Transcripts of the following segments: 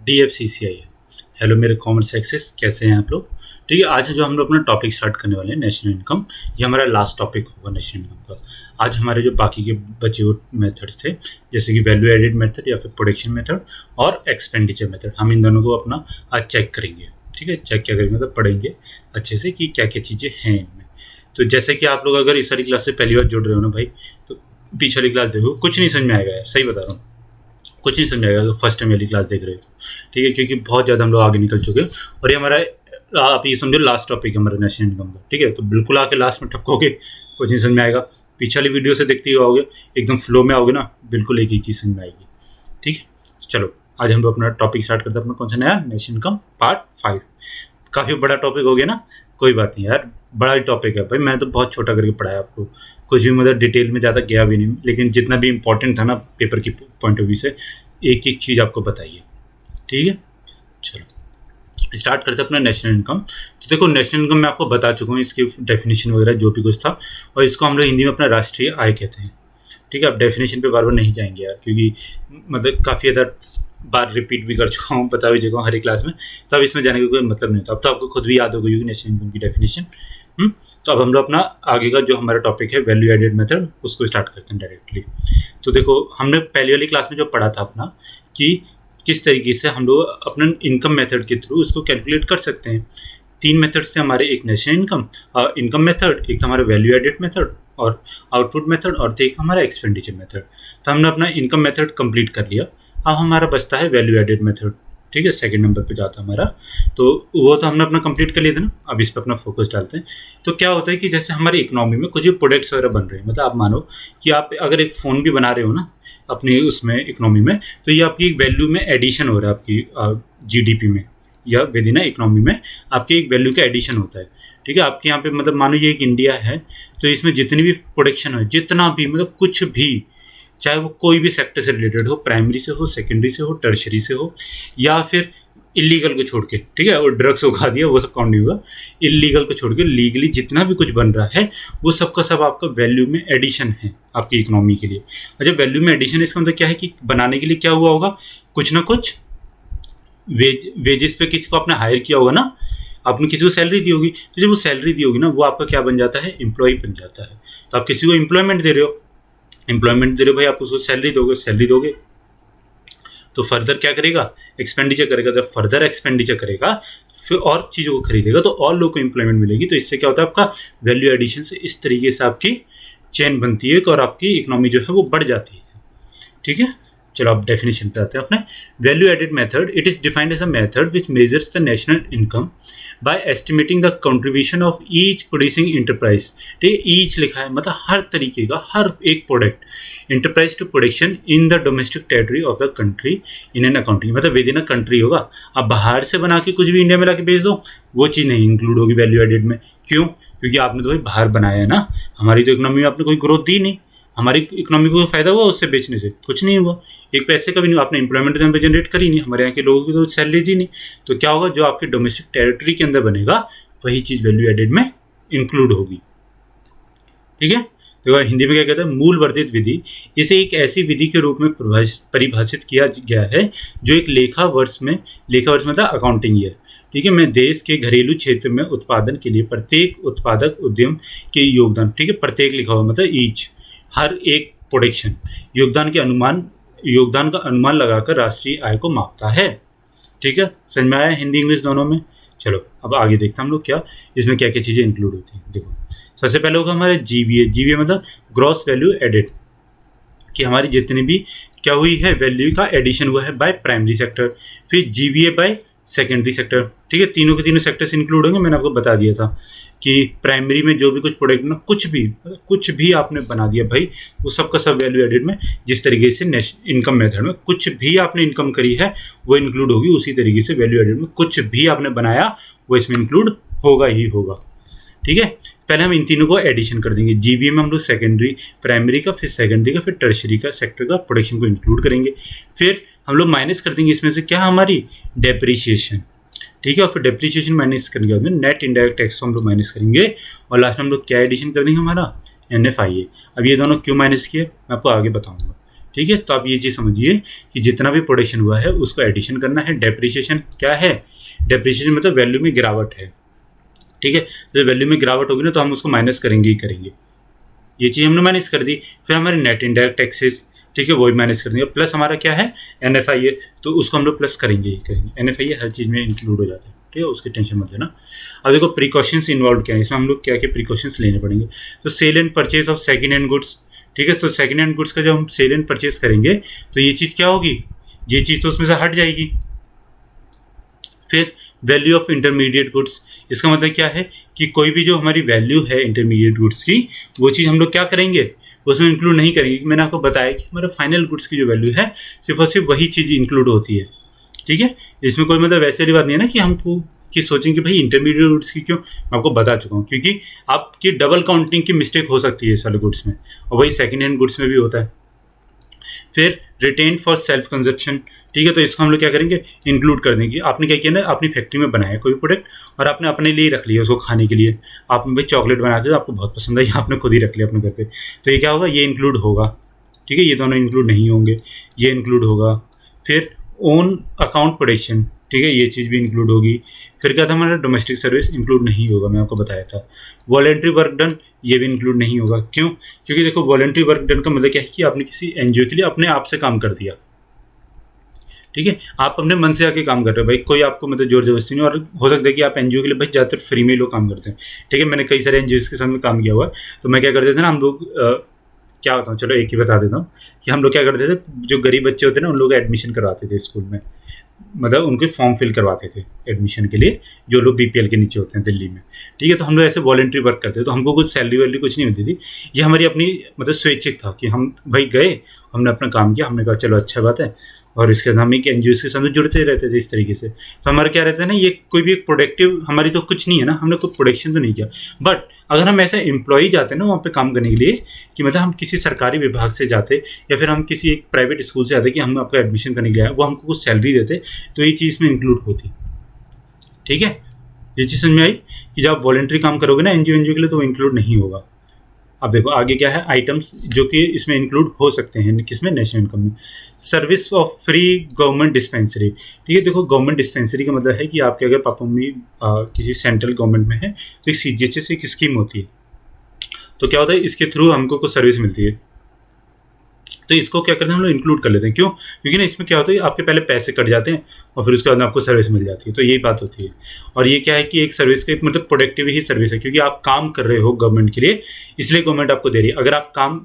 DFCCI है। Hello मेरे commerce access, कैसे हैं आप लोग? ठीक है, आज जो हम लोग अपना टॉपिक स्टार्ट करने वाले हैं नेशनल इनकम। ये हमारा लास्ट टॉपिक होगा नेशनल इनकम का। आज हमारे जो बाकी के बचे हुए मेथड्स थे, जैसे कि वैल्यू एडेड मेथड या फिर प्रोडक्शन मेथड और एक्सपेंडिचर मेथड, हम इन दोनों को अपना आज चेक करेंगे। ठीक है, चेक क्या करेंगे मतलब पढ़ेंगे अच्छे से कि क्या क्या चीज़ें हैं इनमें। तो जैसे कि आप लोग अगर इस वाली क्लास से पहली बार जुड़ रहे हो ना भाई, तो पीछे वाली क्लास देखो, कुछ नहीं समझ में आएगा यार, सही बता रहा हूँ, कुछ नहीं समझाएगा अगर फर्स्ट टाइम वाली क्लास देख रहे हो। ठीक है, क्योंकि बहुत ज़्यादा हम लोग आगे निकल चुके हैं और ये हमारा आप ये समझो लास्ट टॉपिक है हमारा नेशनल इनकम का। ठीक है, तो बिल्कुल आके लास्ट में ठपकोगे, कुछ नहीं समझ में आएगा। पीछे वाली वीडियो से देखते ही आओगे, एकदम फ्लो में आओगे ना, बिल्कुल एक ही चीज़ समझ में आएगी। ठीक है, चलो आज हम लोग अपना टॉपिक स्टार्ट करते हैं। अपना कौन सा नया नेशनल इनकम पार्ट 5। काफ़ी बड़ा टॉपिक हो गया ना, कोई बात नहीं यार, बड़ा ही टॉपिक है भाई। मैंने तो बहुत छोटा करके पढ़ाया आपको, कुछ भी मतलब डिटेल में ज़्यादा गया भी नहीं, लेकिन जितना भी इंपॉर्टेंट था ना पेपर की पॉइंट ऑफ व्यू से, एक एक चीज़ आपको बताइए। ठीक है, चलो स्टार्ट करते हैं अपना नेशनल इनकम। तो देखो, नेशनल इनकम मैं आपको बता चुका हूँ, इसकी डेफिनेशन वगैरह जो भी कुछ था, और इसको हम लोग हिंदी में अपना राष्ट्रीय आय कहते हैं। ठीक है, अब डेफिनेशन पे बार बार नहीं जाएंगे यार, क्योंकि मतलब काफ़ी ज़्यादा बार रिपीट भी कर चुका हूँ, बता भी चुका हूँ हर एक क्लास में, तो अब इसमें जाने का कोई मतलब नहीं होता। अब तो आपको खुद भी याद हो गई नेशनल इनकम की डेफिनेशन। तो अब हम लोग अपना आगे का जो हमारा टॉपिक है वैल्यू एडेड मेथड, उसको स्टार्ट करते हैं डायरेक्टली। तो देखो, हमने पहली वाली क्लास में जो पढ़ा था अपना कि किस तरीके से हम लोग अपना इनकम मेथड के थ्रू उसको कैलकुलेट कर सकते हैं। 3 मेथड्स थे हमारे, एक नेशनल इनकम मेथड, एक था हमारा वैल्यू एडेड मेथड और आउटपुट मेथड, और एक हमारा एक्सपेंडिचर मेथड। तो हमने अपना इनकम मेथड कंप्लीट कर लिया। अब हमारा बचता है वैल्यू एडेड मेथड। ठीक है, सेकंड नंबर पे जाता है हमारा, तो वो तो हमने अपना कंप्लीट कर लिया था ना। अब इस पर अपना फोकस डालते हैं। तो क्या होता है कि जैसे हमारी इकोनॉमी में कुछ भी प्रोडक्ट्स वगैरह बन रहे हैं, मतलब आप मानो कि आप अगर एक फ़ोन भी बना रहे हो ना अपनी उसमें इकोनॉमी में, तो ये आपकी एक वैल्यू में एडिशन हो रहा है, आपकी जीडीपी में या विद इन इकोनॉमी में आपकी एक वैल्यू का एडिशन होता है। ठीक है, आपके यहाँ पे मतलब मानो ये एक इंडिया है, तो इसमें जितनी भी प्रोडक्शन है, जितना भी मतलब कुछ भी, चाहे वो कोई भी सेक्टर से रिलेटेड हो, प्राइमरी से हो, सेकेंडरी से हो, टर्शरी से हो, या फिर इलीगल को छोड़ के, ठीक है, और ड्रग्स उगा दिया वो सब काउंट नहीं होगा, इलीगल को छोड़ के लीगली जितना भी कुछ बन रहा है वो सब का सब आपका वैल्यू में एडिशन है आपकी इकोनॉमी के लिए। अच्छा, वैल्यू में एडिशन इसका मतलब क्या है कि बनाने के लिए क्या हुआ होगा, कुछ ना कुछ वेजेस पे किसी को आपने हायर किया होगा ना, आपने किसी को सैलरी दी होगी, तो जब वो सैलरी दी होगी ना, वो आपका क्या बन जाता है, एम्प्लॉय बन जाता है। तो आप किसी को एम्प्लॉयमेंट दे रहे हो, भाई, आप उसको सैलरी दोगे, तो फर्दर क्या करेगा, एक्सपेंडिचर करेगा। जब फर्दर एक्सपेंडिचर करेगा फिर और चीज़ों को खरीदेगा, तो और लोगों को एम्प्लॉयमेंट मिलेगी। तो इससे क्या होता है, आपका वैल्यू एडिशन से इस तरीके से आपकी चेन बनती है और आपकी इकोनॉमी जो है वो बढ़ जाती है। ठीक है, चलो अब डेफिनेशन पे आते हैं अपने। Value added method, it is defined as a method which measures the national income by estimating the contribution of each producing enterprise. ठीक है, ईच लिखा है मतलब हर तरीके का, हर एक product enterprise to production in the domestic territory of the country in an accounting, मतलब विद इन अ कंट्री होगा। अब बाहर से बना के कुछ भी इंडिया में ला के बेच दो, वो चीज़ नहीं इंक्लूड होगी वैल्यू एडेड में। क्यों? क्योंकि आपने तो भाई बाहर बनाया है ना, हमारी तो इकोनॉमी में आपने कोई ग्रोथ दी नहीं, हमारी इकोनॉमी को फ़ायदा हुआ उससे बेचने से, कुछ नहीं हुआ, एक पैसे का भी नहीं। आपने एम्प्लॉयमेंट यहाँ पे जनरेट करी नहीं, हमारे यहाँ के लोगों की तो सैलरी दी नहीं। तो क्या होगा, जो आपके डोमेस्टिक टेरिटरी के अंदर बनेगा वही चीज़ वैल्यू एडेड में इंक्लूड होगी। ठीक है, देखो हिंदी में क्या कहते हैं, मूल वर्धित विधि। इसे एक ऐसी विधि के रूप में परिभाषित किया गया है जो एक लेखा वर्ष मतलब अकाउंटिंग ईयर, ठीक है, मैं देश के घरेलू क्षेत्र में उत्पादन के लिए प्रत्येक उत्पादक उद्यम के योगदान, ठीक है, प्रत्येक लिखा हुआ मतलब ईच, हर एक प्रोडक्शन योगदान का अनुमान लगाकर राष्ट्रीय आय को मापता है। ठीक है, समझ में आया हिंदी इंग्लिश दोनों में। चलो अब आगे देखते हैं हम लोग क्या इसमें क्या क्या चीज़ें इंक्लूड होती हैं। देखो, सबसे पहले होगा हमारे जीवीए मतलब ग्रॉस वैल्यू एडेड, कि हमारी जितनी भी क्या हुई है वैल्यू का एडिशन हुआ है बाय प्राइमरी सेक्टर, फिर जीवीए बाय सेकेंडरी सेक्टर। ठीक है, तीनों के तीनों सेक्टर्स इंक्लूड होंगे। मैंने आपको बता दिया था कि प्राइमरी में जो भी कुछ प्रोडक्ट ना, कुछ भी आपने बना दिया भाई, वो सब का सब वैल्यू एडेड में, जिस तरीके से इनकम मेथड में कुछ भी आपने इनकम करी है वो इंक्लूड होगी, उसी तरीके से वैल्यू एडेड में कुछ भी आपने बनाया वो इसमें इंक्लूड होगा ही होगा। ठीक है, पहले हम इन तीनों को एडिशन कर देंगे। जीवीए में हम लोग प्राइमरी का, फिर सेकेंडरी का, फिर टर्शरी का सेक्टर का प्रोडक्शन को इंक्लूड करेंगे। फिर हम लोग माइनस कर देंगे इसमें से क्या, हमारी डेप्रीशिएशन। ठीक है, और फिर डेप्रीशिएशन माइनस करने के बाद में नेट इनडायरेक्ट टैक्स को हम लोग माइनस करेंगे, और लास्ट में हम लोग क्या एडिशन कर देंगे, हमारा NFIA। अब ये दोनों क्यों माइनस किए मैं आपको आगे बताऊंगा। ठीक है, तो आप ये चीज़ समझिए कि जितना भी प्रोडक्शन हुआ है उसको एडिशन करना है। डेप्रिसिएशन क्या है? डेप्रिसिएशन मतलब वैल्यू में गिरावट है। ठीक है, तो वैल्यू में गिरावट होगी ना तो हम उसको माइनस करेंगे ही करेंगे। ये चीज़ हमने माइनस कर दी। फिर हमारे नेट इनडायरेक्ट टैक्सेस, ठीक है, वो भी माइनस कर देंगे। प्लस हमारा क्या है? NFIA, तो उसको हम लोग प्लस करेंगे ही करेंगे। NFIA हर चीज़ में इंक्लूड हो जाता है, ठीक है, उसकी टेंशन मत लेना। अब देखो प्रिकॉशंस इन्वॉल्व क्या है इसमें, हम लोग क्या क्या प्रिकॉशंस लेने पड़ेंगे। तो sale and purchase of second hand goods, ठीक है, तो सेकेंड हैंड गुड्स का जब हम सेल एंड परचेज करेंगे तो ये चीज़ क्या होगी? ये चीज़ तो उसमें से हट जाएगी। फिर वैल्यू ऑफ इंटरमीडिएट गुड्स, इसका मतलब क्या है कि कोई भी जो हमारी वैल्यू है इंटरमीडिएट गुड्स की, वो चीज़ हम लोग क्या करेंगे? उसमें इंक्लूड नहीं करेंगे। मैंने आपको बताया कि हमारा फाइनल गुड्स की जो वैल्यू है सिर्फ और सिर्फ वही चीज़ इंक्लूड होती है, ठीक है। इसमें कोई मतलब वैसे वाली बात नहीं है ना कि हमको कि सोचेंगे भाई इंटरमीडिएट गुड्स की क्यों। मैं आपको बता चुका हूँ क्योंकि आपकी डबल काउंटिंग की मिस्टेक हो सकती है इस वाले गुड्स में, और वही सेकेंड हैंड गुड्स में भी होता है। फिर रिटेन फॉर सेल्फ कंजप्शन, ठीक है, तो इसको हम लोग क्या करेंगे? इंक्लूड कर देंगे। आपने क्या किया ना, अपनी फैक्ट्री में बनाया कोई प्रोडक्ट और आपने अपने लिए रख लिया उसको खाने के लिए। आपने भाई चॉकलेट बनाते थे, आपको बहुत पसंद आई, आपने खुद ही रख लिया अपने घर पे, तो ये क्या होगा? ये इंक्लूड होगा, ठीक है। ये दोनों इंक्लूड नहीं होंगे, ये इंक्लूड होगा। फिर ओन अकाउंट प्रोडक्शन, ठीक है, ये चीज़ भी इंक्लूड होगी। फिर क्या था हमारा? डोमेस्टिक सर्विस इंक्लूड नहीं होगा, मैं आपको बताया था। वॉलेंट्री वर्क डन, ये भी इंक्लूड नहीं होगा। क्यों? क्योंकि देखो वॉलेंट्री वर्क डन का मतलब क्या है कि आपने किसी NGO के लिए अपने आप से काम कर दिया, ठीक है, आप अपने मन से आके काम कर रहे हो भाई, कोई आपको मतलब जोर जबरदस्ती नहीं। और हो सकता है कि आप NGO के लिए भाई ज़्यादातर फ्री में लोग काम करते हैं, ठीक है। मैंने कई सारे NGOs के साथ में काम किया हुआ है, तो मैं क्या करते थे ना, हम लोग क्या होता हूँ, चलो एक ही बता देता हूँ कि हम लोग क्या करते थे, जो गरीब बच्चे होते हैं ना उन लोग एडमिशन करवाते थे स्कूल में, मतलब उनके फॉर्म फिल करवाते थे एडमिशन के लिए, जो लोग BPL के नीचे होते हैं दिल्ली में, ठीक है। तो हम लोग ऐसे वॉलेंट्री वर्क करते थे, तो हमको कुछ सैलरी वैलरी कुछ नहीं होती थी। ये हमारी अपनी मतलब स्वैच्छिक था कि हम भाई गए, हमने अपना काम किया, हमने कहा चलो अच्छा बात है, और इसके साथ हम एक NGOs के साथ जुड़ते रहते थे इस तरीके से। तो हमारा क्या रहता है ना, ये कोई भी एक प्रोडक्टिव हमारी तो कुछ नहीं है ना, हमने कोई प्रोडक्शन तो नहीं किया। बट अगर हम ऐसा एम्प्लॉई जाते हैं ना वहाँ पे काम करने के लिए, कि मतलब हम किसी सरकारी विभाग से जाते या फिर हम किसी एक प्राइवेट स्कूल से जाते कि हम आपका एडमिशन करने के लिए, वो हमको कुछ सैलरी देते, तो ये चीज़ में इंक्लूड होती, ठीक है। ये चीज़ समझ में आई कि जब आप वॉलेंट्री काम करोगे ना NGO के लिए, तो वो इंक्लूड नहीं होगा। अब देखो आगे क्या है, आइटम्स जो कि इसमें इंक्लूड हो सकते हैं, किसमें? नेशनल इनकम में। Service of free government dispensary, ठीक है। देखो गवर्नमेंट डिस्पेंसरी का मतलब है कि आपके अगर पापा मम्मी किसी सेंट्रल गवर्नमेंट में है तो एक CGHS से एक स्कीम होती है, तो क्या होता है, इसके थ्रू हमको कुछ सर्विस मिलती है, तो इसको क्या करते हैं हम लोग इंक्लूड कर लेते हैं। क्यों? क्योंकि ना इसमें क्या होता है, आपके पहले पैसे कट जाते हैं और फिर उसके बाद आपको सर्विस मिल जाती है, तो यही बात होती है। और ये क्या है कि एक सर्विस का मतलब प्रोडक्टिव ही सर्विस है, क्योंकि आप काम कर रहे हो गवर्नमेंट के लिए, इसलिए गवर्नमेंट आपको दे रही है। अगर आप काम,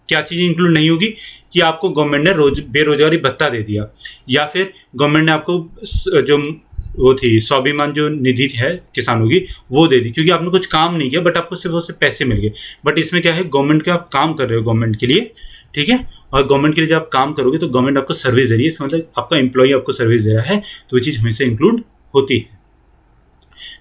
क्या चीज़ इंक्लूड नहीं होगी कि आपको गवर्नमेंट ने बेरोजगारी भत्ता दे दिया, या फिर गवर्नमेंट ने आपको जो वो थी स्वाभिमान जो निधि है किसानों की, वो दे दी, क्योंकि आपने कुछ काम नहीं किया बट आपको सिर्फ उससे पैसे मिल गए। बट इसमें क्या है, गवर्नमेंट का आप काम कर रहे हो गवर्नमेंट के लिए, ठीक है, और गवर्नमेंट के लिए जब आप काम करोगे तो गवर्नमेंट आपको सर्विस दे रही है, इसका मतलब आपका एम्प्लॉय आपको सर्विस दे रहा है, तो वो चीज़ हमेशा इंक्लूड होती है।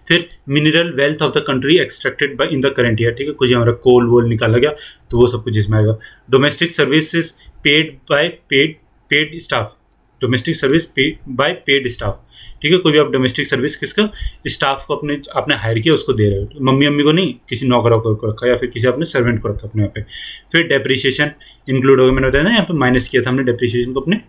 फिर mineral wealth of the country extracted bye in the current year, ठीक है, कुछ हमारा कोल वोल निकाला गया तो वो सब कुछ इसमें आएगा। Domestic services paid by paid staff, domestic service by paid staff, ठीक है। कोई भी आप डोमेस्टिक सर्विस किसका, स्टाफ को आपने हायर किया उसको दे रहे हो, मम्मी को नहीं, किसी नौकरों को रखा या फिर किसी अपने सर्वेंट को रखा अपने यहाँ पे। फिर डेप्रिसिएशन इंक्लूड होगा, मैंने बताया ना यहाँ पे माइनस किया था हमने डेप्रिसिएशन को अपने,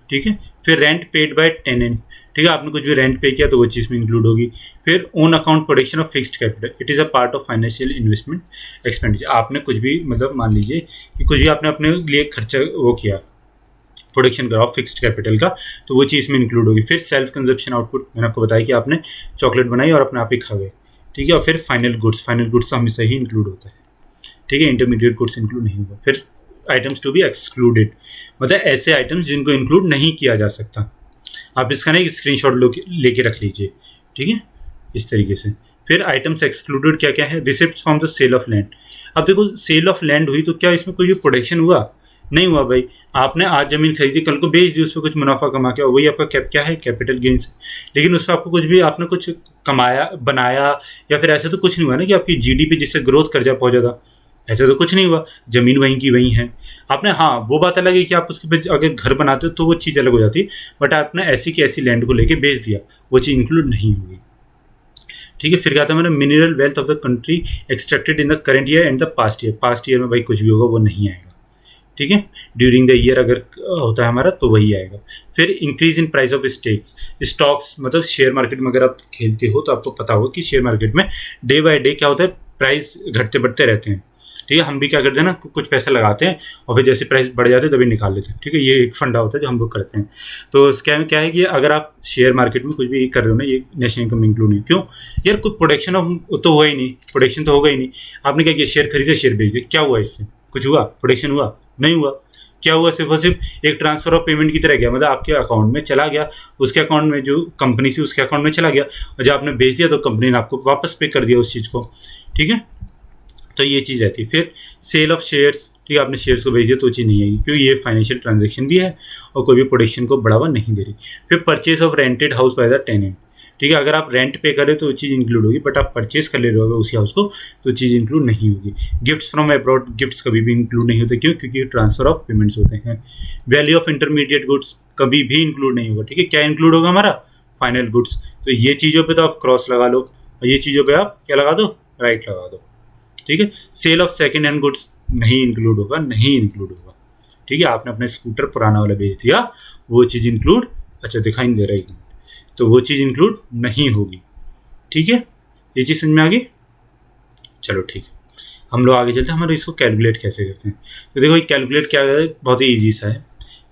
ठीक है। फिर रेंट पेड बाय टेनेंट, ठीक है, आपने कुछ भी रेंट पे किया तो वो चीज़ में इंक्लूड होगी। फिर own account production of fixed capital, it is a part of financial investment expenditure. आपने कुछ भी मतलब मान लीजिए कि कुछ भी आपने अपने लिए खर्चा वो किया, प्रोडक्शन करा फिक्स्ड कैपिटल का, तो वो चीज़ में इंक्लूड होगी। फिर सेल्फ कंजप्शन आउटपुट, मैंने आपको बताया कि आपने चॉकलेट बनाई और अपने आप ही खा गए, ठीक है। और फिर फाइनल गुड्स तो हमेशा ही इंक्लूड होता है, ठीक है, इंटरमीडिएट गुड्स इंक्लूड नहीं होगा। फिर आइटम्स टू बी एक्सक्लूडेड, मतलब ऐसे आइटम्स जिनको इंक्लूड नहीं किया जा सकता। आप इसका ना एक स्क्रीनशॉट लेके रख लीजिए, ठीक है, इस तरीके से। फिर आइटम्स एक्सक्लूडेड क्या क्या है, receipts from the sale of land. अब देखो सेल ऑफ लैंड हुई तो क्या इसमें कोई भी प्रोडक्शन हुआ? नहीं हुआ भाई, आपने आज ज़मीन खरीदी, कल को बेच दी, उस पर कुछ मुनाफा कमा के, वही आपका क्या है, कैपिटल गेन्स। लेकिन उस पर आपको कुछ भी आपने कुछ कमाया बनाया या फिर ऐसा तो कुछ नहीं हुआ ना कि आपकी GDP जिससे ग्रोथ कर जा बहुत ज़्यादा, ऐसा तो कुछ नहीं हुआ। ज़मीन वहीं की वहीं है आपने, हाँ वो बात अलग है कि आप उसके पे अगर घर बनाते हो तो वो चीज़ अलग हो जाती है, बट आपने ऐसी की ऐसी लैंड को लेके बेच दिया, वो चीज़ इंक्लूड नहीं होगी, ठीक है। फिर क्या था मैंने, mineral wealth of the country extracted in the current year and the past year. Past year में भाई कुछ भी होगा वो नहीं आएगा, ठीक है, ड्यूरिंग द ईयर अगर होता है हमारा तो वही आएगा। फिर increase in price of stocks, मतलब शेयर मार्केट में अगर आप खेलते हो तो आपको पता होगा कि शेयर मार्केट में डे बाय डे क्या होता है, प्राइस घटते बढ़ते रहते हैं। ठीक है, हम भी क्या करते हैं ना, कुछ पैसा लगाते हैं और फिर जैसे प्राइस बढ़ जाते हैं तभी निकाल लेते हैं। ठीक है, ये एक फंडा होता है जो हम लोग करते हैं। तो स्कैम क्या है कि अगर आप शेयर मार्केट में कुछ भी कर रहे हो ना, ये नेशनल इनकम इंक्लूड नहीं। क्यों यार, कुछ प्रोडक्शन तो हुआ ही नहीं, प्रोडक्शन तो होगा ही नहीं। आपने क्या किया, शेयर खरीदे शेयर बेच दिए, क्या हुआ इससे? कुछ हुआ? प्रोडक्शन हुआ? नहीं हुआ। क्या हुआ? सिर्फ और सिर्फ एक ट्रांसफर ऑफ पेमेंट की तरह गया, मतलब आपके अकाउंट में चला गया, उसके अकाउंट में जो कंपनी थी उसके अकाउंट में चला गया, और जब आपने बेच दिया तो कंपनी ने आपको वापस पे कर दिया उस चीज़ को। ठीक है, तो ये चीज़ रहती है। फिर सेल ऑफ शेयर्स, ठीक है, आपने शेयर्स को बेच दिया तो चीज़ नहीं आएगी, क्योंकि ये फाइनेंशियल ट्रांजैक्शन भी है और कोई भी प्रोडक्शन को बढ़ावा नहीं दे रही। फिर purchase of rented house by the tenant, ठीक है, अगर आप रेंट पे करें तो चीज़ इंक्लूड होगी, बट आप परचेज कर ले रहे हो उसी हाउस को तो चीज़ इंक्लूड नहीं होगी। गिफ्ट्स फ्रॉम अब्रॉड, गिफ्ट्स कभी भी इंक्लूड नहीं होते। क्यों? क्योंकि ट्रांसफर ऑफ पेमेंट्स होते हैं। वैल्यू ऑफ इंटरमीडिएट गुड्स कभी भी इंक्लूड नहीं होगा। ठीक है, क्या इंक्लूड होगा हमारा? Final goods. तो ये चीज़ों पे तो आप क्रॉस लगा लो और ये चीज़ों पे आप क्या लगा दो? राइट लगा दो। ठीक है, sale of second hand goods नहीं इंक्लूड होगा, नहीं इंक्लूड होगा। ठीक है, आपने अपना स्कूटर पुराना वाला बेच दिया, वो चीज़ इंक्लूड, अच्छा दिखाई नहीं दे रहा है, तो वो चीज़ इंक्लूड नहीं होगी। ठीक है, ये चीज़ समझ में आ गई? चलो ठीक है, हम लोग आगे चलते हैं। हमारे इसको कैलकुलेट कैसे करते हैं? तो देखो, ये कैलकुलेट क्या है, बहुत ही ईजी सा है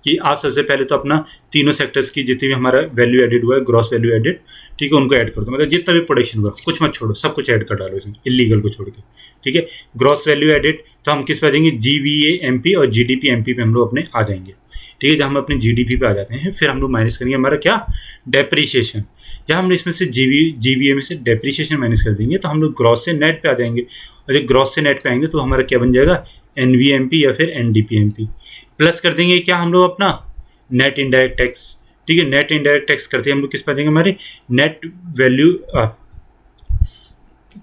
कि आप सबसे पहले तो अपना तीनों सेक्टर्स की जितनी भी हमारा वैल्यू एडेड हुआ है, ग्रॉस वैल्यू एडेड, ठीक है, उनको ऐड कर दो। मतलब जितना भी प्रोडक्शन हुआ कुछ मत छोड़ो, सब कुछ ऐड कर डालो इसमें, इलीगल को छोड़ के। ठीक है, ग्रॉस वैल्यू एडेड तो हम किस पे आ जाएंगे? GVA-MP और GDP-MP पे हम लोग अपने आ जाएंगे। ठीक है, जब हम अपने GDP पे आ जाते हैं फिर हम लोग माइनस करेंगे हमारा क्या? डेप्रीशिएशन। जब हम इसमें से GVA में से डेप्रीशिएशन माइनस कर देंगे तो हम लोग ग्रॉस से नेट पे आ जाएंगे, और जब ग्रॉस से नेट पे आएंगे तो हमारा क्या बन जाएगा? NVMP या फिर NDP-MP। प्लस कर देंगे क्या हम लोग? अपना नेट इनडायरेक्ट टैक्स। ठीक है, नेट इनडायरेक्ट टैक्स करते हैं हम लोग किस पे देंगे? हमारे नेट वैल्यू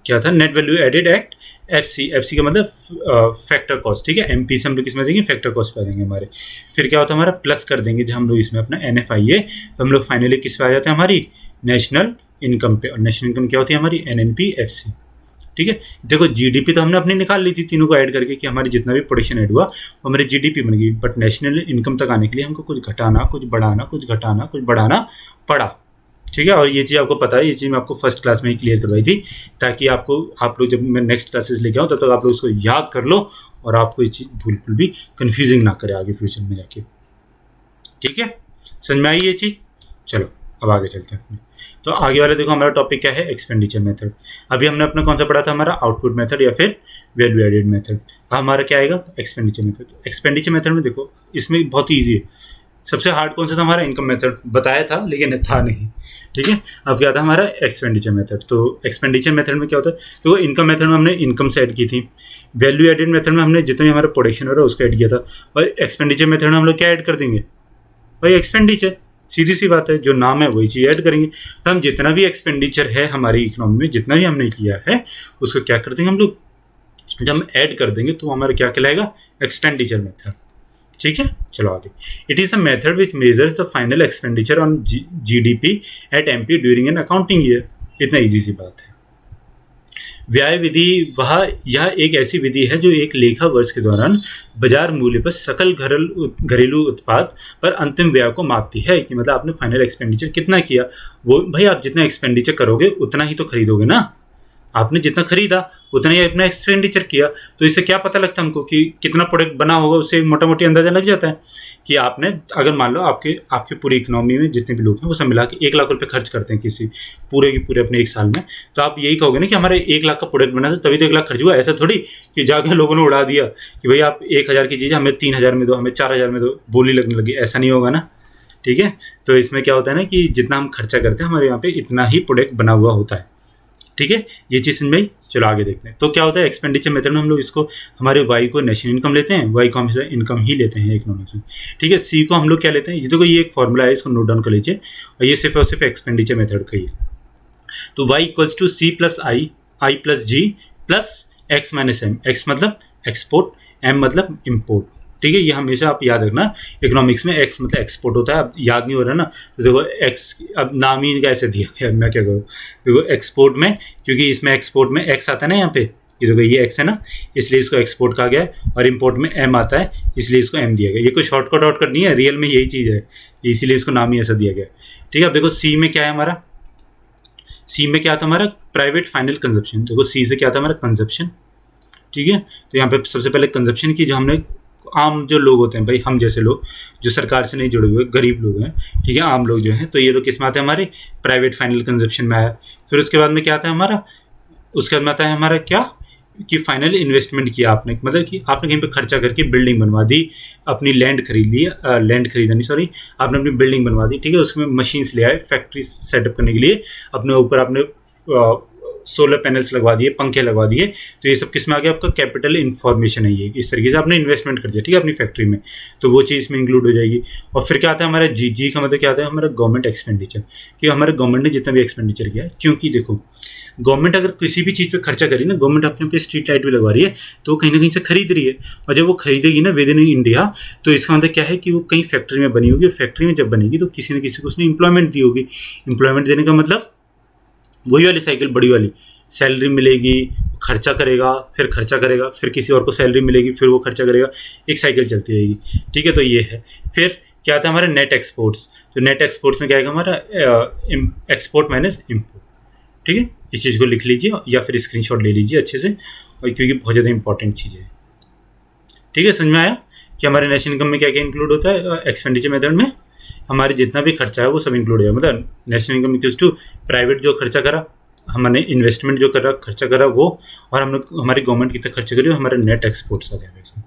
क्या था? Net value added at, FC का मतलब फैक्टर कॉस्ट। ठीक है, MP से हम लोग किसमें देंगे? फैक्टर कॉस्ट पे देंगे हमारे। फिर क्या होता है हमारा? प्लस कर देंगे जब हम लोग इसमें अपना NFIA, तो हम लोग फाइनली किस पे आ जाते हैं? हमारी नेशनल इनकम पे। और नेशनल इनकम क्या होती है हमारी? NNP-FC। ठीक है, देखो GDP तो हमने अपनी निकाल ली थी तीनों को ऐड करके कि हमारी जितना भी प्रोडक्शन ऐड हुआ वो हमारी GDP बन गई, बट नेशनल इनकम तक आने के लिए हमको कुछ घटाना, कुछ बढ़ाना, कुछ घटाना, कुछ बढ़ाना पड़ा। ठीक है, और ये चीज़ आपको पता है, ये चीज़ मैं आपको फर्स्ट क्लास में ही क्लियर करवाई थी, ताकि आप लोग जब मैं नेक्स्ट क्लासेस लेके आऊँ तब तक आप लोग उसको याद कर लो और आपको ये चीज़ बिल्कुल भी कन्फ्यूजिंग ना करे आगे फ्यूचर में जाके। ठीक है, समझ में आई ये चीज़? चलो अब आगे चलते हैं। तो आगे वाला देखो हमारा टॉपिक क्या है? Expenditure method. अभी हमने अपना कौन सा पढ़ा था? हमारा आउटपुट मेथड या फिर वैल्यू एडेड मेथड। हमारा क्या आएगा? Expenditure method. एक्सपेंडिचर मेथड में देखो इसमें बहुत ईजी है। सबसे हार्ड कौन सा था? हमारा इनकम मेथड बताया था लेकिन था नहीं। ठीक है, अब क्या था हमारा? Expenditure method. तो एक्सपेंडिचर मेथड में क्या होता है? तो इनकम मेथड में हमने इनकम से ऐड की थी, वैल्यू एडेड मेथड में हमने जितना भी हमारा प्रोडक्शन हो रहा है उसको ऐड किया था, और एक्सपेंडिचर मेथड में हम लोग क्या ऐड कर देंगे भाई? एक्सपेंडिचर। सीधी सी बात है, जो नाम है वही चीज़ ऐड करेंगे। तो हम जितना भी एक्सपेंडिचर है हमारी इकोनॉमी में, जितना भी हमने किया है उसको क्या कर देंगे हम लोग? जब हम ऐड कर देंगे तो हमारा क्या कहलाएगा? Expenditure method. ठीक है, चलो आगे। It is a method which measures the final expenditure on GDP at MP during an accounting year. इतना ईजी सी बात है। व्यय विधि यह एक ऐसी विधि है जो एक लेखा वर्ष के दौरान बाजार मूल्य पर सकल घरेलू उत्पाद पर अंतिम व्यय को मापती है। कि मतलब आपने फाइनल एक्सपेंडिचर कितना किया, वो भाई आप जितना एक्सपेंडिचर करोगे उतना ही तो खरीदोगे ना। आपने जितना खरीदा उतना ही अपना एक्सपेंडिचर किया, तो इससे क्या पता लगता है हमको कि कितना प्रोडक्ट बना होगा? उससे मोटा मोटी अंदाजा लग जाता है कि आपने, अगर मान लो आपके पूरी इकोनॉमी में जितने भी लोग हैं वो सब मिला के 1 लाख रुपए खर्च करते हैं किसी पूरे के पूरे अपने एक साल में, तो आप यही कहोगे ना कि हमारे 1 लाख का प्रोडक्ट बना था तभी तो 1 लाख खर्च हुआ। ऐसा थोड़ी कि जाकर लोगों ने उड़ा दिया कि भाई आप 1000 की चीज़ हमें 3000 में दो, हमें 4000 में दो, बोली लगने लगी। ऐसा नहीं होगा ना। ठीक है, तो इसमें क्या होता है ना कि जितना हम खर्चा करते हैं हमारे यहाँ पे इतना ही प्रोडक्ट बना हुआ होता है। ठीक है, ये चीज़ समझ में। चलो आगे देखते हैं। तो क्या होता है एक्सपेंडिचर मेथड में हम लोग इसको हमारे वाई को नेशनल इनकम लेते हैं, वाई को हमेशा इनकम ही लेते हैं इकोनॉमिक्स में। ठीक है, सी को हम लोग क्या लेते हैं? ये देखो ये एक फॉर्मूला है, इसको नोट डाउन कर लीजिए, और ये सिर्फ और सिर्फ एक्सपेंडिचर मेथड का ही है। तो Y equals to C plus I plus G plus X minus M। X मतलब एक्सपोर्ट, M मतलब इम्पोर्ट। ठीक है, ये हमेशा आप याद रखना। इकोनॉमिक्स में X मतलब एक्सपोर्ट होता है। अब याद नहीं हो रहा ना, तो देखो X अब नाम ही इनका ऐसे दिया गया, मैं क्या करूँ? देखो एक्सपोर्ट में, क्योंकि इसमें एक्सपोर्ट में X आता है ना यहाँ पे, ये देखो ये एक्स है ना, इसलिए इसको एक्सपोर्ट कहा गया है, और इम्पोर्ट में एम आता है इसलिए इसको एम दिया गया। ये कोई शॉर्टकट आउटकट नहीं है, रियल में यही चीज़ है, इसीलिए इसको नाम ही ऐसा दिया गया है। ठीक है, अब देखो सी में क्या है हमारा, सी में क्या था हमारा प्राइवेट फाइनल कंजप्शन। देखो सी से क्या था हमारा कंजप्शन। ठीक है, तो यहाँ पे सबसे पहले कंजप्शन की, जो हमने आम जो लोग होते हैं भाई, हम जैसे लोग जो सरकार से नहीं जुड़े हुए गरीब लोग हैं, ठीक है, आम लोग जो हैं, तो ये लोग किस में आते हैं हमारे प्राइवेट फाइनल कंजप्शन में आया। फिर उसके बाद में क्या आता है हमारा, उसके बाद में आता है हमारा क्या कि फाइनल इन्वेस्टमेंट किया आपने, मतलब कि आपने कहीं पे खर्चा करके बिल्डिंग बनवा दी, अपनी लैंड खरीद ली, लैंड खरीदा नहीं सॉरी, आपने अपनी बिल्डिंग बनवा दी। ठीक है, उसमें मशीन्स ले आए फैक्ट्री सेटअप करने के लिए, अपने ऊपर आपने सोलर पैनल्स लगवा दिए, पंखे लगवा दिए, तो ये सब किस में आ गया आपका कैपिटल इन्फॉर्मेशन है ये, इस तरीके से आपने इन्वेस्टमेंट कर दिया। ठीक है, अपनी फैक्ट्री में, तो वो चीज़ में इंक्लूड हो जाएगी। और फिर क्या आता है हमारा जी का मतलब क्या आता है हमारा गवर्नमेंट एक्सपेंडिचर, कि हमारे गवर्नमेंट ने जितना भी एक्सपेंडिचर किया है, क्योंकि देखो गवर्नमेंट अगर किसी भी चीज़ पे खर्चा करी ना, गवर्नमेंट अपने पे स्ट्रीट लाइट भी लगवा रही है, तो वो कहीं ना कहीं से खरीद रही है, और जब वो खरीदेगी ना विद इन इंडिया, तो इसका मतलब क्या है कि वो कहीं फैक्ट्री में बनी होगी, फैक्ट्री में जब बनेगी तो किसी न किसी को उसने इंप्लॉयमेंट दी होगी। इंप्लॉयमेंट देने का मतलब वही वाली साइकिल बड़ी वाली, सैलरी मिलेगी, खर्चा करेगा, फिर खर्चा करेगा, फिर किसी और को सैलरी मिलेगी, फिर वो खर्चा करेगा, एक साइकिल चलती रहेगी। ठीक है, तो ये है। फिर क्या आता है हमारा नेट एक्सपोर्ट्स, तो नेट एक्सपोर्ट्स में क्या आएगा हमारा एक्सपोर्ट माइनस इम्पोर्ट। ठीक है, इस चीज़ को लिख लीजिए या फिर स्क्रीनशॉट ले लीजिए अच्छे से, और क्योंकि बहुत ज़्यादा इंपॉर्टेंट चीज़ है। ठीक है, समझ में आया कि हमारे नेशनल इनकम में क्या क्या इंक्लूड होता है एक्सपेंडिचर मेथड में, हमारे जितना भी खर्चा है वो सब इंक्लूड है। मतलब national income equals to private जो खर्चा करा, हमने इन्वेस्टमेंट जो करा खर्चा करा वो, और हम लोग हमारी गवर्नमेंट कितना खर्चा करी, हमारे नेट एक्सपोर्ट्स आ जाएगा इसमें।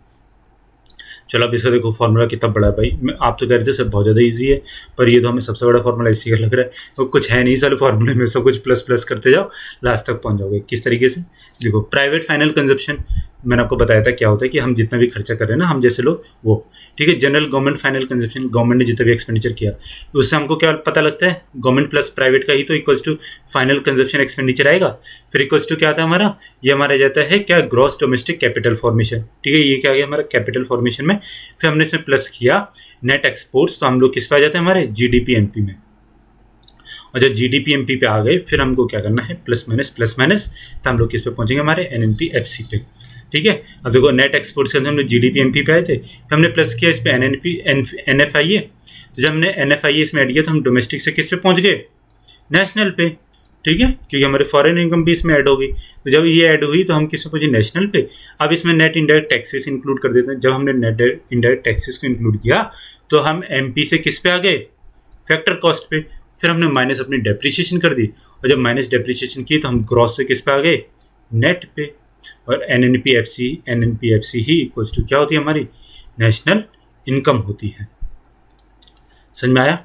चलो अब इसका देखो फॉर्मूला कितना बड़ा है भाई, आप तो कह रहे थे सब बहुत ज़्यादा इजी है, पर ये तो हमें सबसे बड़ा फॉर्मूला इसी का लग रहा है। तो कुछ है नहीं सारे फॉर्मूले में, सब कुछ प्लस प्लस करते जाओ, लास्ट तक पहुंच जाओगे। किस तरीके से देखो, प्राइवेट फाइनल कंजप्शन मैंने आपको बताया था क्या होता है, कि हम जितना भी खर्चा कर रहे हैं ना, हम जैसे लोग वो। ठीक है, general government final consumption, government ने जितना भी एक्सपेंडिचर किया, उससे हमको क्या पता लगता है, गवर्नमेंट प्लस प्राइवेट का ही तो equals to final consumption expenditure आएगा। फिर इक्वल्स टू क्या आता है हमारा, ये हमारा जाता है क्या ग्रॉस डोमेस्टिक कैपिटल फॉर्मेशन। ठीक है, ये क्या आ गया हमारा कैपिटल फॉर्मेशन में, फिर हमने इसमें प्लस किया नेट एक्सपोर्ट्स, तो हम लोग किस पे आ जाते हैं हमारे जीडीपी एनपी में, और जब जीडीपी एमपी पे आ गए फिर हमको क्या करना है प्लस माइनस, तो हम लोग किस पे पहुंचेंगे हमारे एनएनपी एफसी पे। ठीक है, अब देखो नेट एक्सपोर्ट्स के अंदर हमने जीडीपी एमपी पे आए थे, फिर हमने प्लस किया इस पे एनएनपी एनएफआईए, तो जब हमने एनएफआईए इसमें ऐड किया तो हम डोमेस्टिक से किस पे पहुंच गए, नेशनल पे। ठीक है, क्योंकि हमारे फॉरेन इनकम भी इसमें ऐड होगी, तो जब ये ऐड हुई तो हम किस पे पहुंचे, नेशनल पे। अब इसमें नेट इंडायरेक्ट टैक्सेस इंक्लूड कर देते हैं। जब हमने नेट इंडायरेक्ट टैक्सेस को इंक्लूड किया तो हम एमपी से किस पे आ गए, फैक्टर कॉस्ट पे। फिर हमने माइनस अपनी डेप्रिसिएशन कर दी, और जब माइनस डेप्रिसिएशन की तो हम ग्रॉस से किस पे आ गए, नेट पे। और एनएनपी एफसी ही इक्वल्स टू क्या होती है हमारी, नेशनल इनकम होती है। समझ में आया,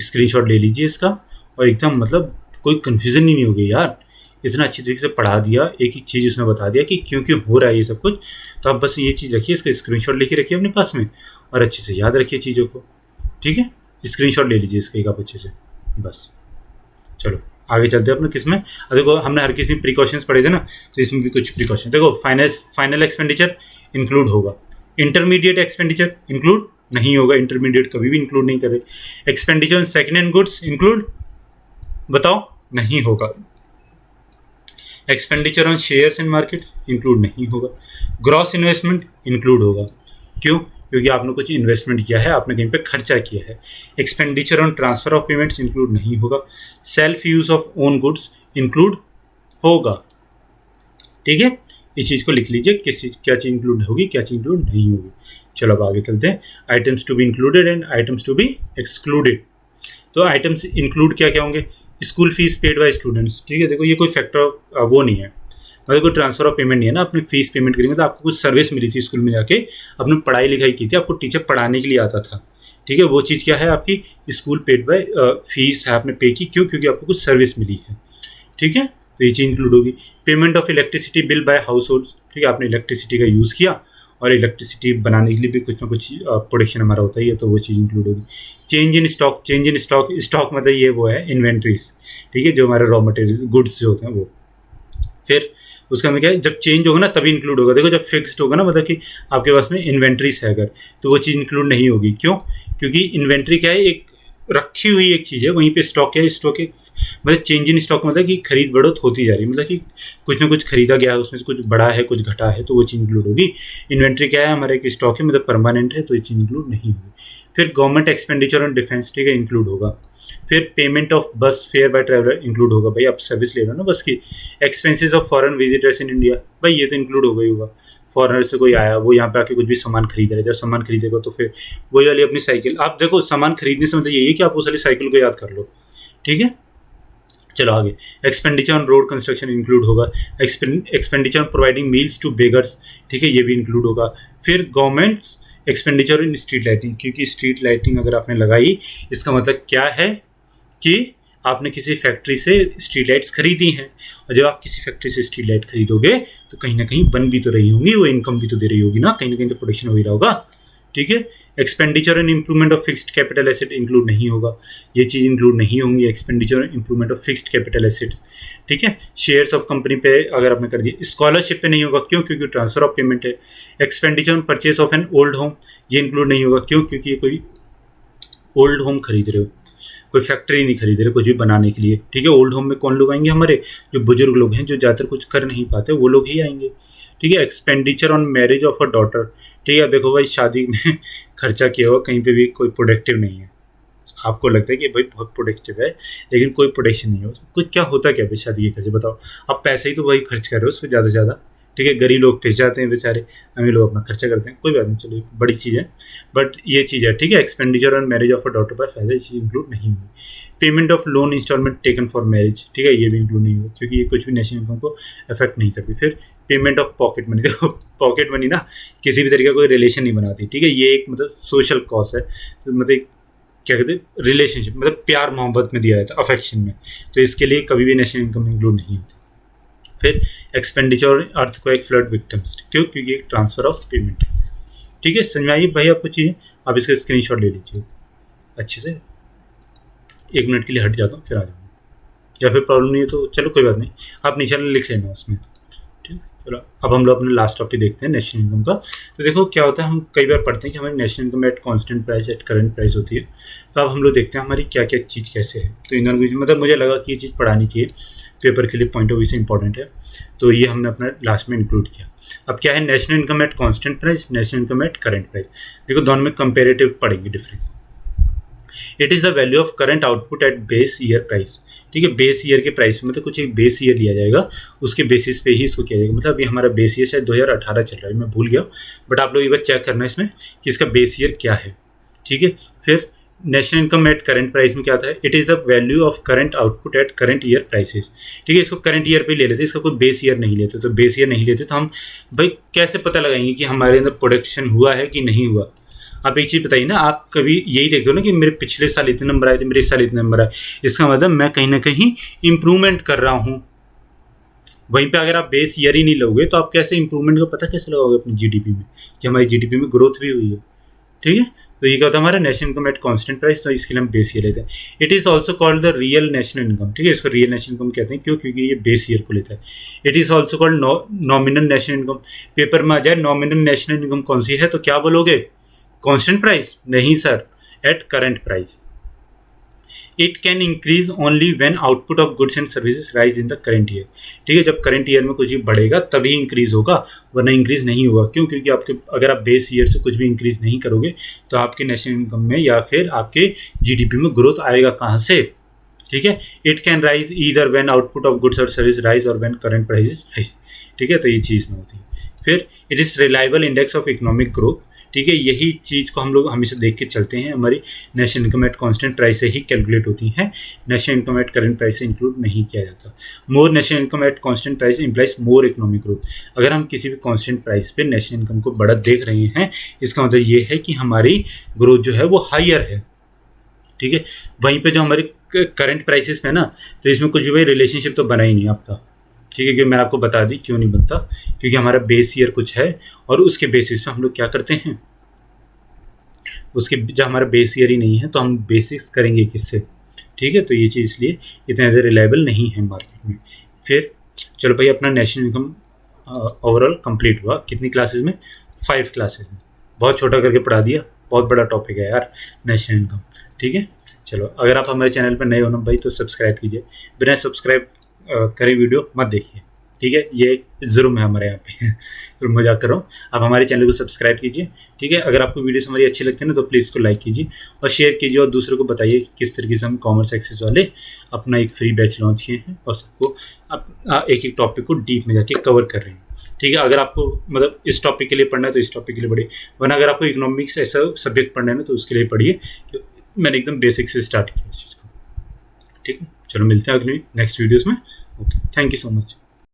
स्क्रीनशॉट ले लीजिए इसका, और एकदम मतलब कोई कन्फ्यूज़न ही नहीं होगी यार, इतना अच्छी तरीके से पढ़ा दिया, एक एक चीज़ उसमें बता दिया कि क्यों क्यों हो रहा है ये सब कुछ। तो आप बस ये चीज़ रखिए, इसका स्क्रीनशॉट लेके रखिए अपने पास में, और अच्छे से याद रखिए चीज़ों को। ठीक है, स्क्रीनशॉट ले लीजिए इसका एक आप अच्छे से, बस। चलो आगे चलते हैं अपने किसमें। देखो हमने हर किसी में प्रिकॉशंस पढ़े थे ना, तो इसमें भी कुछ प्रिकॉशन। देखो फाइनल एक्सपेंडिचर इंक्लूड होगा, इंटरमीडिएट एक्सपेंडिचर इंक्लूड नहीं होगा, इंटरमीडिएट कभी भी इंक्लूड नहीं करे। Expenditure on second hand goods include, बताओ, नहीं होगा। Expenditure on shares in markets include नहीं होगा। ग्रॉस इन्वेस्टमेंट इंक्लूड होगा, क्यों, क्योंकि आपने कुछ इन्वेस्टमेंट किया है, आपने कहीं पे खर्चा किया है। Expenditure on transfer of payments include नहीं होगा। Self use of own goods include होगा। ठीक है, इस चीज़ को लिख लीजिए, किस चीज़ क्या चीज़ इंक्लूड होगी, क्या चीज़ इंक्लूड नहीं होगी। चलो अब आगे चलते हैं। Items to be included and items to be excluded. तो आइटम्स इंक्लूड क्या क्या होंगे, school fees paid by students. ठीक है, देखो ये कोई फैक्टर वो नहीं है, मतलब कोई ट्रांसफर ऑफ पेमेंट नहीं है ना, अपनी फीस पेमेंट करी, मतलब आपको कुछ सर्विस मिली थी स्कूल में जाके, आपने पढ़ाई लिखाई की थी, आपको टीचर पढ़ाने के लिए आता था। ठीक है, वो चीज़ क्या है आपकी स्कूल पेड बाय फीस है, आपने पे की, क्यों, क्योंकि आपको कुछ सर्विस मिली है। ठीक है, तो ये चीज़ इंक्लूड होगी। Payment of electricity bill bye house hold. ठीक है, आपने इलेक्ट्रिसिटी का यूज़ किया, और इलेक्ट्रिसिटी बनाने के लिए भी कुछ ना कुछ प्रोडक्शन हमारा होता ही है, तो वो चीज़ इंक्लूड होगी। चेंज इन स्टॉक मतलब ये वो है इन्वेंट्रीज। ठीक है, जो हमारे रॉ मटेरियल गुड्स जो होते हैं वो। फिर उसका मतलब क्या है, जब चेंज होगा ना तभी इंक्लूड होगा। देखो जब फिक्स्ड होगा ना, मतलब कि आपके पास में इन्वेंट्रीज है अगर, तो वो चीज़ इंक्लूड नहीं होगी। क्यों, क्योंकि इन्वेंट्री क्या है, एक रखी हुई एक चीज़ है, वहीं पे स्टॉक है। स्टॉक एक मतलब चेंज इन स्टॉक मतलब कि खरीद बढ़ोत होती जा रही है, मतलब कि कुछ ना कुछ खरीदा गया है, उसमें से कुछ बढ़ा है कुछ घटा है, तो वो चीज़ इंक्लूड होगी। इन्वेंट्री क्या है, हमारे एक स्टॉक है मतलब परमानेंट है, तो ये चीज़ इंक्लूड नहीं होगी। फिर गवर्नमेंट एक्सपेंडिचर ऑन डिफेंस, ठीक है, इंक्लूड होगा। फिर payment of bus fare by traveller include होगा, भाई आप सर्विस ले रहे हो ना बस की। Expenses of foreign visitors in India, भाई ये तो इंक्लूड होगा ही होगा। फॉरेनर से कोई आया, वो यहाँ पे आके कुछ भी सामान खरीद रहा है, जब सामान खरीदेगा तो फिर वही वाली अपनी साइकिल, आप देखो सामान खरीदने से मतलब यही है कि आप उस वाली साइकिल को याद कर लो, ठीक है। चलो आगे, expenditure on road construction include होगा। Expenditure on providing meals to beggars, ठीक है, ये भी इंक्लूड होगा। फिर government expenditure in street lighting, क्योंकि स्ट्रीट लाइटिंग अगर आपने लगाई, इसका मतलब क्या है कि आपने किसी फैक्ट्री से स्ट्रीट लाइट्स खरीदी हैं, और जब आप किसी फैक्ट्री से स्ट्रीट लाइट खरीदोगे तो कहीं ना कहीं बन भी तो रही होंगी, वो इनकम भी तो दे रही होगी ना, कहीं ना कहीं तो प्रोडक्शन हो ही रहा होगा, ठीक है। Expenditure and improvement of fixed capital asset include नहीं होगा, ये चीज़ इंक्लूड नहीं होंगी। Expenditure and improvement of fixed capital assets, ठीक है। शेयर्स ऑफ कंपनी पे अगर आपने कर दिया, स्कॉलरशिप पे नहीं होगा, क्यों, क्योंकि ट्रांसफर ऑफ पेमेंट है। Expenditure on purchase of an old home, ये इंक्लूड नहीं होगा, क्यों, क्योंकि ये कोई ओल्ड होम खरीद रहे हो, कोई फैक्ट्री नहीं खरीद रहे कुछ भी बनाने के लिए, ठीक है। ओल्ड होम में कौन लोग आएंगे, हमारे जो बुजुर्ग लोग हैं, जो ज़्यादातर कुछ कर नहीं पाते, वो लोग ही आएंगे, ठीक है। Expenditure on marriage of a daughter, ठीक है। देखो भाई शादी में खर्चा किया हुआ कहीं पे भी कोई प्रोडक्टिव नहीं है, आपको लगता है कि भाई बहुत प्रोडक्टिव है, लेकिन कोई प्रोडक्शन नहीं है उसमें, कोई क्या होता क्या भाई शादी के खर्चे, बताओ। आप पैसे ही तो वही खर्च कर रहे हो उस पर ज़्यादा से ज़्यादा, ठीक है। गरीब लोग फंस जाते हैं बेचारे, अमीर लोग अपना खर्चा करते हैं, कोई बात नहीं, चलिए बड़ी चीज़ है, बट ये चीज़ है, ठीक है। Expenditure on marriage of a daughter पर फायदा, ये चीज़ इंक्लूड नहीं होगी। Payment of loan instalment taken for marriage, ठीक है, ये भी इंक्लूड नहीं होगा, क्योंकि ये कुछ भी नेशनल इनकम को अफेक्ट नहीं करती। फिर पेमेंट ऑफ पॉकेट मनी, देखो पॉकेट मनी ना किसी भी तरीके का कोई रिलेशन नहीं बनाती, ठीक है। ये एक मतलब सोशल कॉज है, तो मतलब क्या कहते हैं, रिलेशनशिप मतलब प्यार मोहब्बत में दिया जाता है, अफेक्शन में, तो इसके लिए कभी भी नेशनल इनकम इंक्लूड नहीं होती। फिर एक्सपेंडिचर अर्थक्वेक फ्लड विक्टिम्स, क्यों, क्योंकि एक ट्रांसफर ऑफ पेमेंट है, ठीक है। समझ में आई भाई आपको चीज़ें, आप इसका स्क्रीनशॉट ले लीजिए अच्छे से। 1 मिनट के लिए हट जाता हूँ, फिर आ जाऊँगा, या फिर प्रॉब्लम नहीं है तो चलो कोई बात नहीं, आप नीचे लिख लेना उसमें, ठीक है। चलो अब हम लोग अपने लास्ट टॉपिक देखते हैं, नेशनल इनकम का। तो देखो क्या होता है, हम कई बार पढ़ते हैं कि हमारी national income at constant price at current price होती है, तो अब हम लोग देखते हैं हमारी क्या क्या चीज़ कैसे है। तो इन दोनों मतलब मुझे लगा कि ये चीज़ पढ़ानी चाहिए, पेपर के लिए पॉइंट ऑफ व्यू से इंपॉर्टेंट है, तो ये हमने अपना लास्ट में इंक्लूड किया। अब क्या है national income at constant price, national income at current price, देखो दोनों में कंपेरेटिव पड़ेंगे difference. It is the value of current output at base year price, ठीक है। बेस ईयर के प्राइस में मतलब कुछ एक बेस ईयर लिया जाएगा, उसके बेसिस पे ही इसको किया जाएगा। मतलब अभी हमारा बेस ईयर शायद 2018 चल रहा है, मैं भूल गया, बट आप लोग एक बार चेक करना इसमें कि इसका बेस ईयर क्या है, ठीक है। फिर national income at current price में क्या आता है, it is the value of current output at current year prices, ठीक है। इसको करंट ईयर पे ले लेते, इसका कोई बेस ईयर नहीं लेते, तो बेस ईयर नहीं लेते तो हम भाई कैसे पता लगाएंगे कि हमारे अंदर प्रोडक्शन हुआ है कि नहीं हुआ। आप एक चीज़ बताइए ना, आप कभी यही देखते हो ना कि मेरे पिछले साल इतने नंबर आए थे, मेरे इस साल इतने नंबर आए, इसका मतलब मैं कहीं ना कहीं इंप्रूवमेंट कर रहा हूँ। वहीं पे अगर आप बेस ईयर ही नहीं लोगे तो आप कैसे इंप्रूवमेंट का पता कैसे लगाओगे अपनी जीडीपी में कि हमारी जीडीपी में ग्रोथ भी हुई है, ठीक है। तो ये क्या होता है हमारा national income at constant price, तो इसके लिए हम बेस ईयर लेते हैं। It is also called the real national income, ठीक है, इसको रियल नेशनल इनकम कहते हैं, क्यों, क्योंकि ये बेस ईयर को लेता है। It is also called nominal national income, paper में आ जाए नॉमिनल नेशनल इनकम कौन सी है तो क्या बोलोगे, कांस्टेंट प्राइस, नहीं sir, eight current price. It can increase only when output of goods and services rise in the current year, ठीक है। जब करंट ईयर में कुछ भी बढ़ेगा तभी इंक्रीज होगा, वरना इंक्रीज नहीं होगा, क्यों, क्योंकि आपके अगर आप बेस ईयर से कुछ भी इंक्रीज नहीं करोगे तो आपके नेशनल इनकम में या फिर आपके जीडीपी में ग्रोथ आएगा कहाँ से, ठीक है। It can rise either when output of goods और सर्विस राइज और व्हेन करंट प्राइसेस राइज, ठीक है, तो ये चीज़ में होती है। फिर it is reliable index of economic growth, ठीक है। यही चीज़ को हम लोग हमेशा देख के चलते हैं, हमारी national income at constant price से ही कैलकुलेट होती हैं, national income at current price से इंक्लूड नहीं किया जाता। More national income at constant price implies more economic growth, अगर हम किसी भी कांस्टेंट प्राइस पे नेशनल इनकम को बढ़त देख रहे हैं, इसका मतलब ये है कि हमारी ग्रोथ जो है वो हायर है, ठीक है। वहीं पर जो हमारे करंट प्राइसेस में ना, तो इसमें कुछ भी भाई रिलेशनशिप तो बना ही नहीं आपका, ठीक है, क्योंकि मैंने आपको बता दी क्यों नहीं बनता, क्योंकि हमारा बेस ईयर कुछ है और उसके बेसिस पे हम लोग क्या करते हैं, उसके जब हमारा बेस ईयर ही नहीं है तो हम बेसिस करेंगे किससे, ठीक है। तो ये चीज़ इसलिए इतना ज़्यादा रिलायबल नहीं है मार्केट में। फिर चलो भाई अपना नेशनल इनकम ओवरऑल कंप्लीट हुआ, कितनी क्लासेस में, 5 क्लासेस में, बहुत छोटा करके पढ़ा दिया, बहुत बड़ा टॉपिक है यार नेशनल इनकम, ठीक है। चलो, अगर आप हमारे चैनल पर नए हो ना भाई तो सब्सक्राइब कीजिए, बिना सब्सक्राइब करे वीडियो मत देखिए, ठीक है, ये जुर्म है हमारे यहाँ पे तो मजाक कर रहा हूँ। आप हमारे चैनल को सब्सक्राइब कीजिए, ठीक है। अगर आपको वीडियोस हमारी अच्छी लगती है ना तो प्लीज़ इसको लाइक कीजिए और शेयर कीजिए, और दूसरों को बताइए किस तरीके से हम कॉमर्स एक्सेस वाले अपना एक फ्री बैच लॉन्च किए हैं और सबको एक एक टॉपिक को डीप में जाके कवर कर रहे हैं, ठीक है। अगर आपको मतलब इस टॉपिक के लिए पढ़ना है तो इस टॉपिक के लिए पढ़िए, वरना अगर आपको इकोनॉमिक्स ऐसा सब्जेक्ट पढ़ना है ना तो उसके लिए पढ़िए। मैंने एकदम बेसिक से स्टार्ट किया इस चीज़ को, ठीक है। चलो मिलते हैं अगली नेक्स्ट वीडियोज़ में। Okay, thank you so much.